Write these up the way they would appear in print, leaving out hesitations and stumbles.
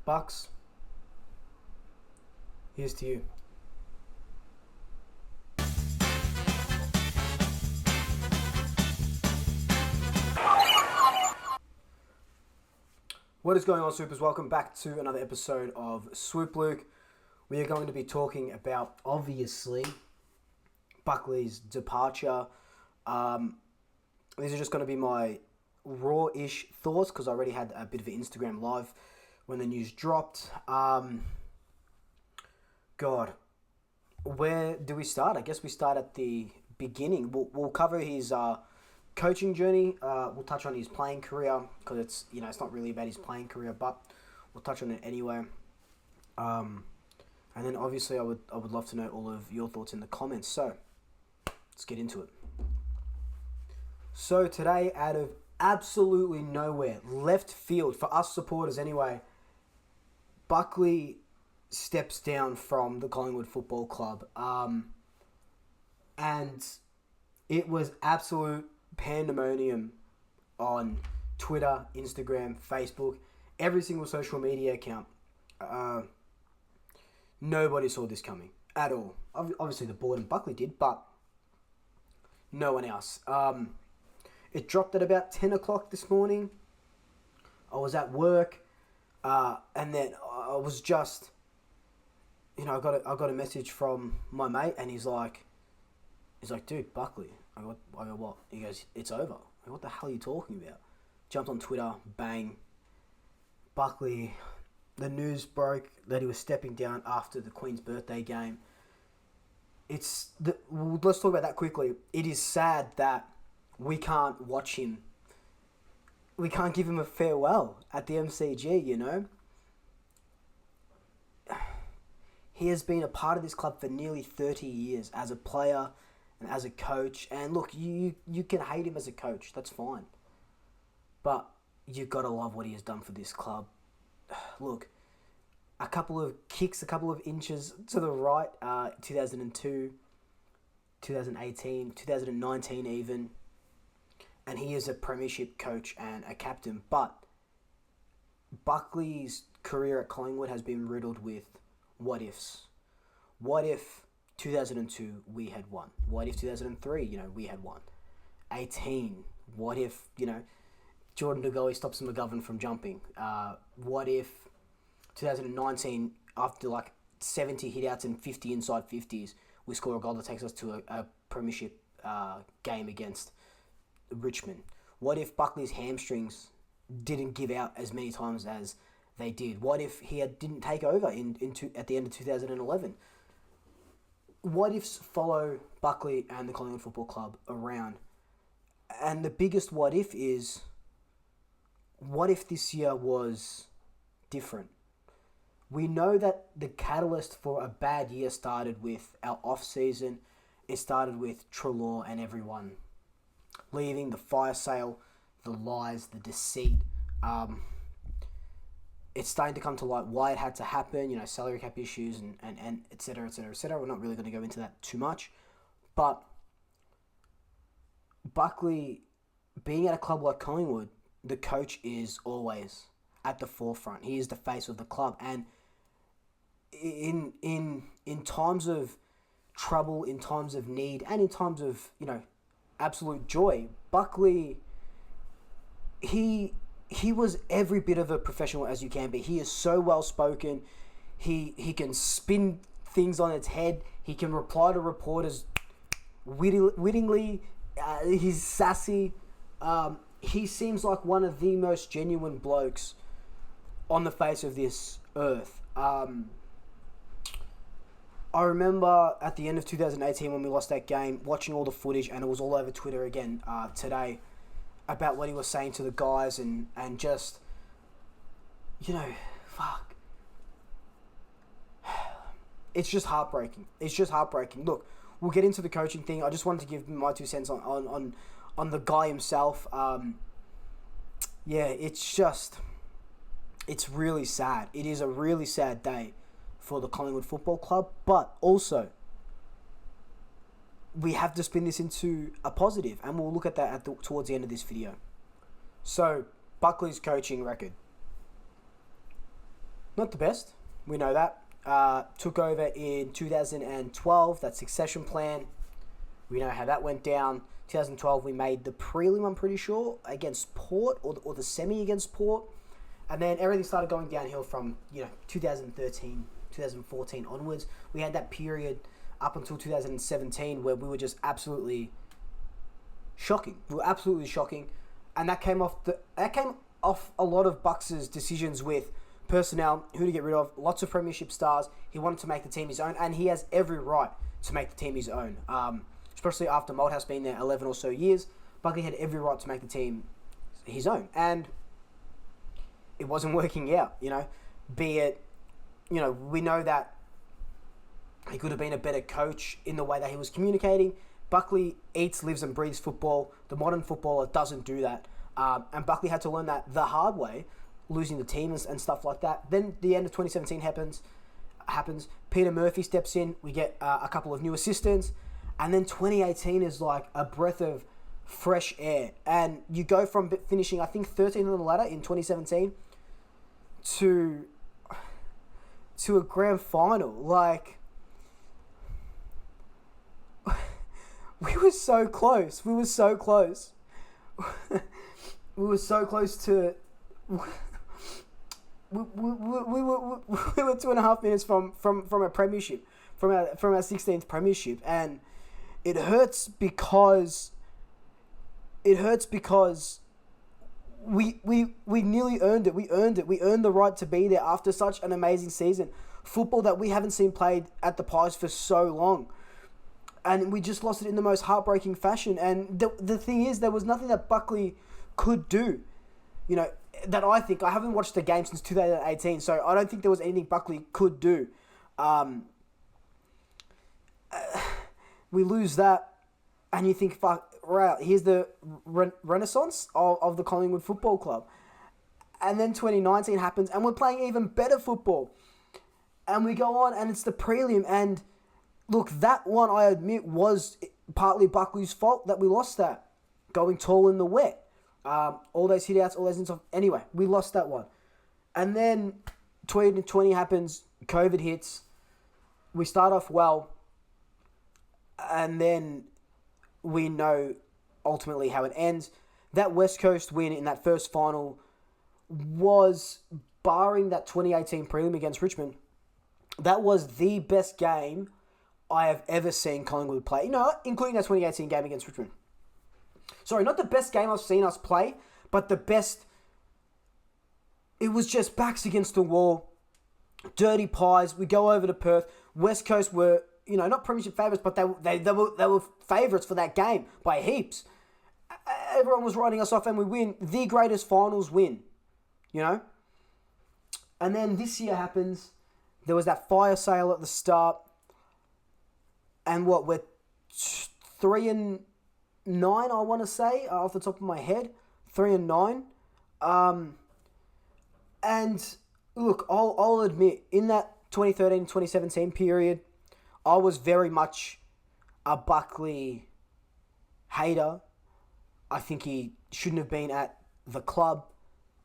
Bucks, here's to you. What is going on, Swoopers? Welcome back to another episode of Swoop Luke. We are going to be talking about, obviously, Buckley's departure. These are just going to be my raw-ish thoughts because I already had a bit of an Instagram live when the news dropped. God, where do we start? I guess we start at the beginning. We'll cover his coaching journey. We'll touch on his playing career because it's not really about his playing career, but we'll touch on it anyway. And then obviously I would love to know all of your thoughts in the comments. So let's get into it. So today, out of absolutely nowhere, left field for us supporters anyway, Buckley steps down from the Collingwood Football Club, and it was absolute pandemonium on Twitter, Instagram, Facebook, every single social media account. Nobody saw this coming at all. Obviously the board and Buckley did, but no one else. It dropped at about 10 o'clock this morning. I was at work, and then I was just, I got a message from my mate, and he's like, dude, Buckley. I go, what? He goes, it's over. I go, what the hell are you talking about? Jumped on Twitter, bang. Buckley, the news broke that he was stepping down after the Queen's birthday game. Let's talk about that quickly. It is sad that we can't watch him. We can't give him a farewell at the MCG, He has been a part of this club for nearly 30 years as a player and as a coach. And look, you can hate him as a coach. That's fine. But you've got to love what he has done for this club. Look, a couple of kicks, a couple of inches to the right, 2002, 2018, 2019 even. And he is a premiership coach and a captain. But Buckley's career at Collingwood has been riddled with what ifs. What if 2002 we had won? What if 2003, we had won? 18. What if, Jordan De Goey stops McGovern from jumping? What if 2019, after 70 hit-outs and 50 inside 50s, we score a goal that takes us to a premiership game against Richmond? What if Buckley's hamstrings didn't give out as many times as they did? What if he didn't take over at the end of 2011? What ifs follow Buckley and the Collingwood Football Club around? And the biggest what if is, what if this year was different? We know that the catalyst for a bad year started with our off-season. It started with Treloar and everyone leaving, the fire sale, the lies, the deceit. It's starting to come to light why it had to happen, salary cap issues and et cetera, et cetera, et cetera. We're not really going to go into that too much. But Buckley, being at a club like Collingwood, the coach is always at the forefront. He is the face of the club. And in times of trouble, in times of need, and in times of, absolute joy, Buckley, he was every bit of a professional as you can be. He is so well spoken. He can spin things on its head. He can reply to reporters wittingly. He's sassy. He seems like one of the most genuine blokes on the face of this earth. I remember at the end of 2018 when we lost that game, watching all the footage, and it was all over Twitter again today, about what he was saying to the guys and just, fuck. It's just heartbreaking. Look, we'll get into the coaching thing. I just wanted to give my 2 cents on the guy himself. It's really sad. It is a really sad day for the Collingwood Football Club, but also we have to spin this into a positive, and we'll look at that towards the end of this video. So, Buckley's coaching record. Not the best. We know that. Took over in 2012. That succession plan. We know how that went down. 2012, we made the prelim, I'm pretty sure, against Port, or the semi against Port. And then everything started going downhill from 2013, 2014 onwards. We had that period up until 2017 where we were just absolutely shocking. We were absolutely shocking. And that came off a lot of Bucks' decisions with personnel, who to get rid of, lots of premiership stars. He wanted to make the team his own, and he has every right to make the team his own. Especially after Malthouse being there 11 or so years, Buckley had every right to make the team his own. And it wasn't working out, Be it, we know that he could have been a better coach in the way that he was communicating. Buckley eats, lives and breathes football. The modern footballer doesn't do that. And Buckley had to learn that the hard way, losing the team and stuff like that. Then the end of 2017 happens. Peter Murphy steps in. We get a couple of new assistants. And then 2018 is like a breath of fresh air. And you go from finishing, I think, 13th on the ladder in 2017 to a grand final. Like, we were so close. We were so close. We were so close to... We were 2.5 minutes from a premiership, from our 16th premiership, and it hurts because we nearly earned it. We earned it. We earned the right to be there after such an amazing season. Football that we haven't seen played at the Pies for so long. And we just lost it in the most heartbreaking fashion. And the thing is, there was nothing that Buckley could do, that I think. I haven't watched the game since 2018, so I don't think there was anything Buckley could do. We lose that, and you think, fuck, right, here's the renaissance of the Collingwood Football Club. And then 2019 happens, and we're playing even better football. And we go on, and it's the prelim, and look, that one, I admit, was partly Buckley's fault that we lost that. Going tall in the wet. All those hit-outs, all those stuff. Anyway, we lost that one. And then 2020 happens, COVID hits. We start off well, and then we know ultimately how it ends. That West Coast win in that first final was, barring that 2018 prelim against Richmond, that was the best game I have ever seen Collingwood play. Including that 2018 game against Richmond. Sorry, not the best game I've seen us play, but the best. It was just backs against the wall. Dirty Pies. We go over to Perth. West Coast were, not premiership favourites, but they were favourites for that game by heaps. Everyone was writing us off, and we win the greatest finals win. And then this year happens. There was that fire sale at the start. And we're 3-9, I want to say, off the top of my head. 3-9. And look, I'll admit, in that 2013-2017 period, I was very much a Buckley hater. I think he shouldn't have been at the club.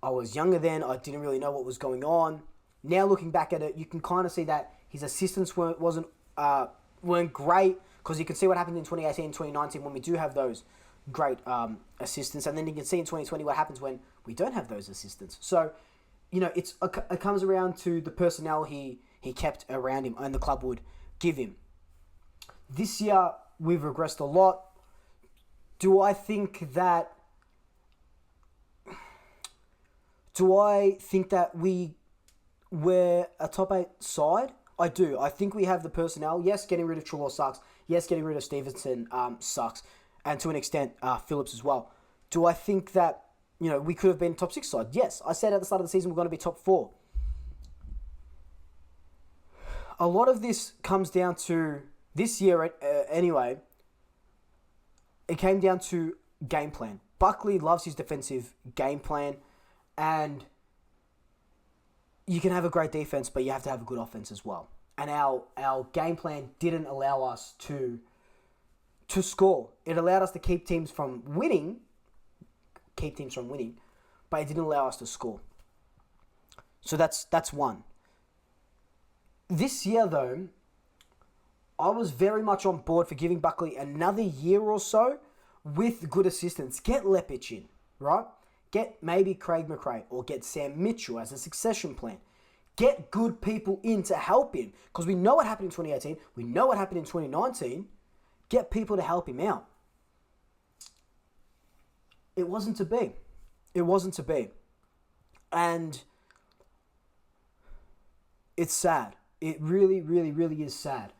I was younger then. I didn't really know what was going on. Now looking back at it, you can kind of see that his assistants weren't great, because you can see what happened in 2018, 2019 when we do have those great assistants, and then you can see in 2020 what happens when we don't have those assistants. So, it comes around to the personnel he kept around him and the club would give him. This year, we've regressed a lot. Do I think that we were a top 8 side? I do. I think we have the personnel. Yes, getting rid of Trelaw sucks. Yes, getting rid of Stevenson sucks. And to an extent, Phillips as well. Do I think that, we could have been top 6 side? Yes. I said at the start of the season we're going to be top 4. A lot of this comes down to, this year anyway, it came down to game plan. Buckley loves his defensive game plan, and you can have a great defense, but you have to have a good offense as well. And our game plan didn't allow us to score. It allowed us to keep teams from winning, but it didn't allow us to score. So that's one. This year, though, I was very much on board for giving Buckley another year or so with good assistance. Get Lepic in, right? Get maybe Craig McRae or get Sam Mitchell as a succession plan. Get good people in to help him. Because we know what happened in 2018. We know what happened in 2019. Get people to help him out. It wasn't to be. It wasn't to be. And it's sad. It really, really, really is sad.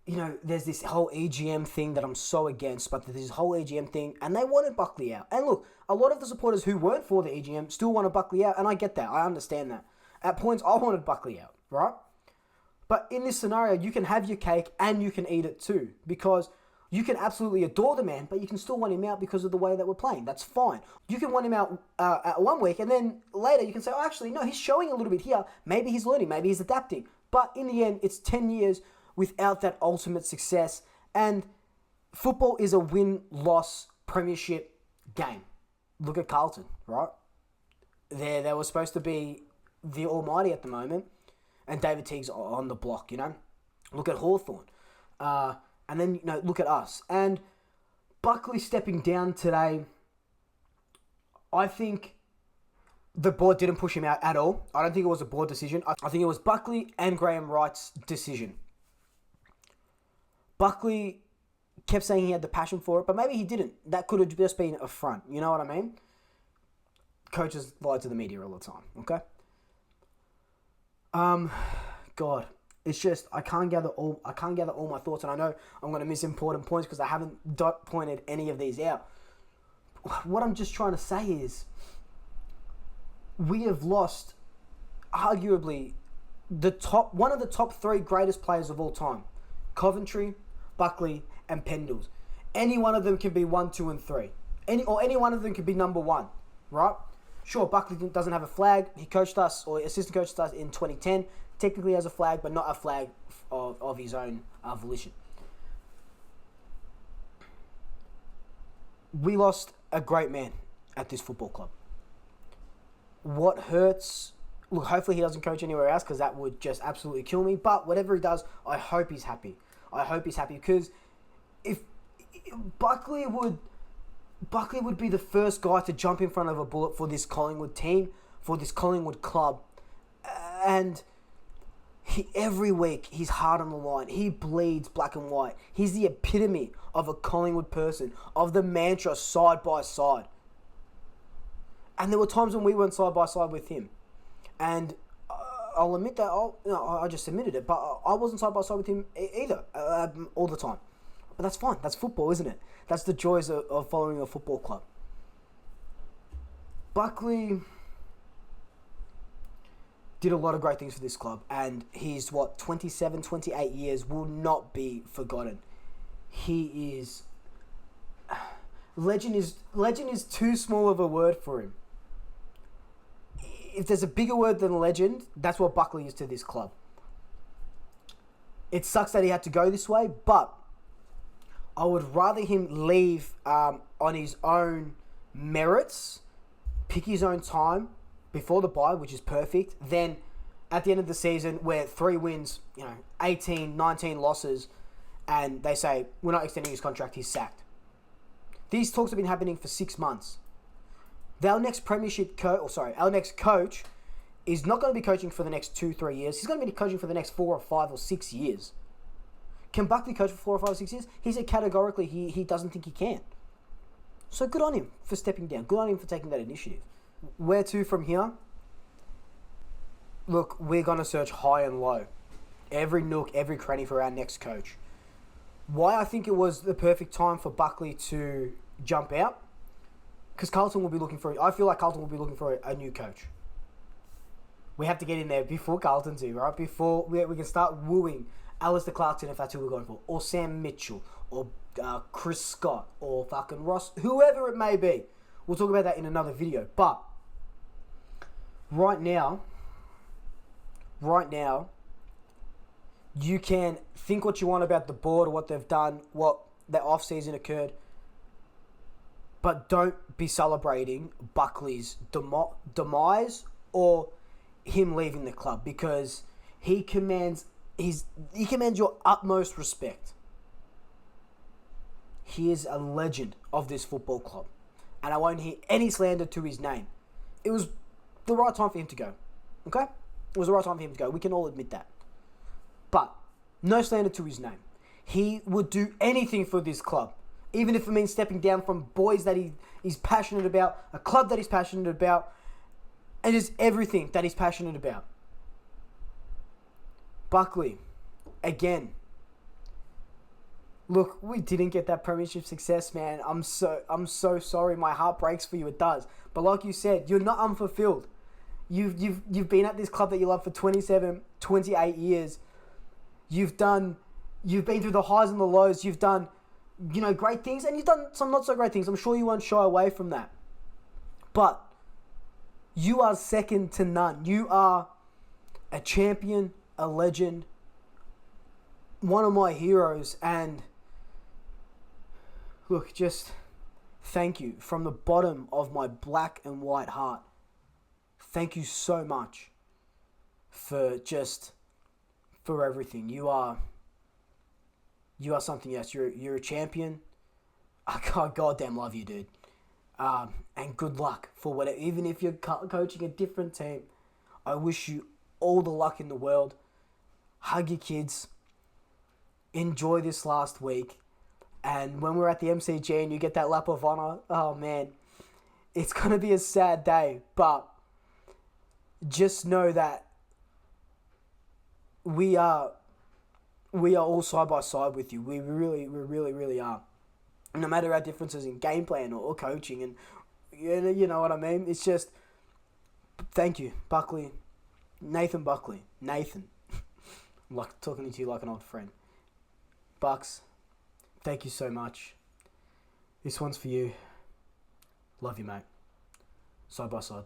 You know, there's this whole EGM thing that I'm so against, but there's this whole EGM thing, and they wanted Buckley out. And look, a lot of the supporters who weren't for the EGM still wanted Buckley out, and I get that. I understand that. At points, I wanted Buckley out, right? But in this scenario, you can have your cake and you can eat it too, because you can absolutely adore the man, but you can still want him out because of the way that we're playing. That's fine. You can want him out at 1 week, and then later you can say, oh, actually, no, he's showing a little bit here. Maybe he's learning. Maybe he's adapting. But in the end, it's 10 years without that ultimate success. And football is a win-loss premiership game. Look at Carlton, right? They were supposed to be the almighty at the moment, and David Teague's on the block, you know? Look at Hawthorn. And then, you know, look at us. And Buckley stepping down today, I think the board didn't push him out at all. I don't think it was a board decision. I think it was Buckley and Graham Wright's decision. Buckley kept saying he had the passion for it, but maybe he didn't. That could have just been a front. You know what I mean? Coaches lie to the media all the time, okay? God, it's just I can't gather all my thoughts, and I know I'm going to miss important points because I haven't pointed any of these out. What I'm just trying to say is we have lost arguably one of the top 3 greatest players of all time. Coventry, Buckley, and Pendles. Any one of them can be 1, 2, and 3. Any one of them can be number 1, right? Sure, Buckley doesn't have a flag. He coached us, or assistant coached us in 2010. Technically has a flag, but not a flag of his own volition. We lost a great man at this football club. What hurts... Look, hopefully he doesn't coach anywhere else because that would just absolutely kill me. But whatever he does, I hope he's happy. I hope he's happy because if Buckley would be the first guy to jump in front of a bullet for this Collingwood team, for this Collingwood club. And every week he's hard on the line. He bleeds black and white. He's the epitome of a Collingwood person, of the mantra side by side. And there were times when we went side by side with him. And I'll admit that I just admitted it, but I wasn't side by side with him either all the time. But that's fine. That's football, isn't it? That's the joys of following a football club. Buckley did a lot of great things for this club, and his 27, 28 years will not be forgotten. He is legend is too small of a word for him. If there's a bigger word than legend, that's what Buckley is to this club. It sucks that he had to go this way, but I would rather him leave on his own merits, pick his own time before the bye, which is perfect, than at the end of the season where 3 wins, 18, 19 losses, and they say, we're not extending his contract, he's sacked. These talks have been happening for 6 months. Our next coach is not going to be coaching for the next 2-3 years. He's going to be coaching for the next 4 or 5 or 6 years. Can Buckley coach for 4 or 5 or 6 years? He said categorically he doesn't think he can. So good on him for stepping down. Good on him for taking that initiative. Where to from here? Look, we're going to search high and low. Every nook, every cranny for our next coach. Why I think it was the perfect time for Buckley to jump out? Because I feel like Carlton will be looking for a new coach. We have to get in there before Carlton do, right? Before we can start wooing Alistair Clarkson if that's who we're going for. Or Sam Mitchell. Or Chris Scott. Or fucking Ross. Whoever it may be. We'll talk about that in another video. But right now, you can think what you want about the board or what they've done, what their off-season occurred. But don't be celebrating Buckley's demise or him leaving the club because he commands your utmost respect. He is a legend of this football club, and I won't hear any slander to his name. It was the right time for him to go. Okay? It was the right time for him to go. We can all admit that. But no slander to his name. He would do anything for this club, even if it means stepping down from boys that he's passionate about, a club that he's passionate about, and just everything that he's passionate about. Buckley, again. Look, we didn't get that premiership success, man. I'm so sorry. My heart breaks for you. It does. But like you said, you're not unfulfilled. You've been at this club that you love for 27, 28 years. You've been through the highs and the lows. You've done, great things, and you've done some not so great things. I'm sure you won't shy away from that. But you are second to none. You are a champion, a legend, one of my heroes, and look, just thank you from the bottom of my black and white heart. Thank you so much for everything. You are something else. You're a champion. I goddamn love you, dude. And good luck for whatever. Even if you're coaching a different team, I wish you all the luck in the world. Hug your kids. Enjoy this last week. And when we're at the MCG and you get that lap of honor, oh man, it's going to be a sad day. But just know that we are all side by side with you. We really are. No matter our differences in game plan or coaching, and you know what I mean. It's just thank you, Buckley, Nathan Buckley, Nathan. I'm like talking to you like an old friend. Bucks, thank you so much. This one's for you. Love you, mate. Side by side.